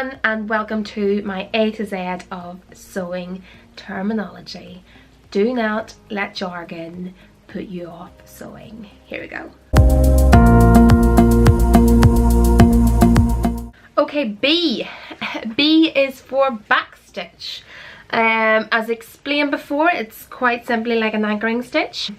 everyone, and welcome to my A to Z of sewing terminology. Do not let jargon put you off sewing. Here we go. Okay, B. B is for backstitch. As explained before, it's quite simply like an anchoring stitch.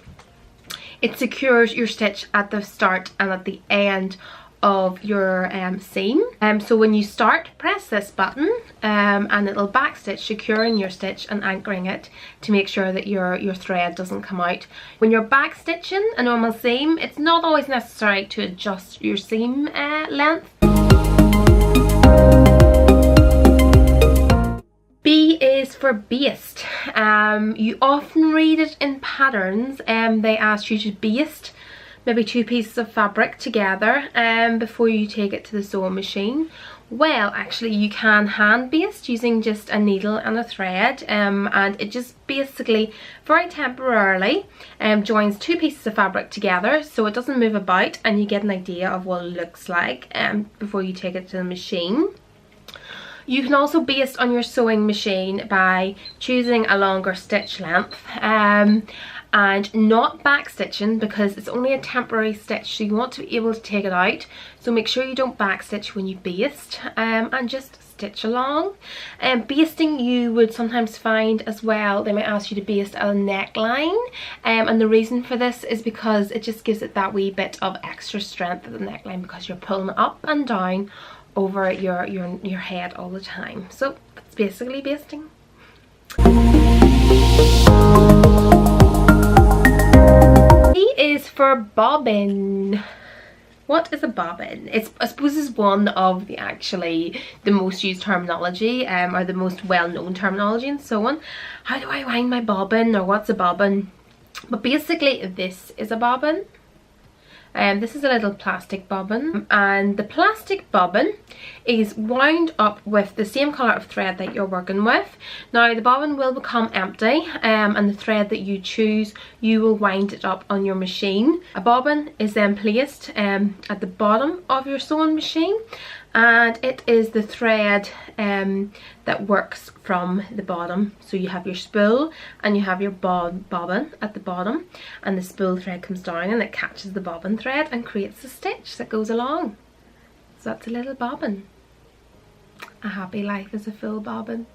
It secures your stitch at the start and at the end of your seam. So when you start, press this button and it'll backstitch, securing your stitch and anchoring it to make sure that your thread doesn't come out. When you're backstitching a normal seam, it's not always necessary to adjust your seam length. B is for baste. You often read it in patterns. They ask you to baste maybe two pieces of fabric together before you take it to the sewing machine. Well, actually you can hand baste using just a needle and a thread, and it just basically very temporarily joins two pieces of fabric together so it doesn't move about, and you get an idea of what it looks like before you take it to the machine. You can also baste on your sewing machine by choosing a longer stitch length and not back stitching, because it's only a temporary stitch, so you want to be able to take it out. So make sure you don't back stitch when you baste, and just stitch along. Basting, you would sometimes find as well, they might ask you to baste a neckline, and the reason for this is because it just gives it that wee bit of extra strength at the neckline, because you're pulling up and down over your head all the time. So it's basically basting. B is for bobbin. What is a bobbin? I suppose it's one of the most used terminology, or the most well-known terminology and so on. How do I wind my bobbin, or what's a bobbin? But basically this is a bobbin. This is a little plastic bobbin, and the plastic bobbin is wound up with the same colour of thread that you're working with. Now the bobbin will become empty, and the thread that you choose, you will wind it up on your machine. A bobbin is then placed at the bottom of your sewing machine, and it is the thread that works from the bottom. So you have your spool and you have your bobbin at the bottom, and the spool thread comes down and it catches the bobbin thread and creates the stitch that goes along. So that's a little bobbin. A happy life is a full bobbin.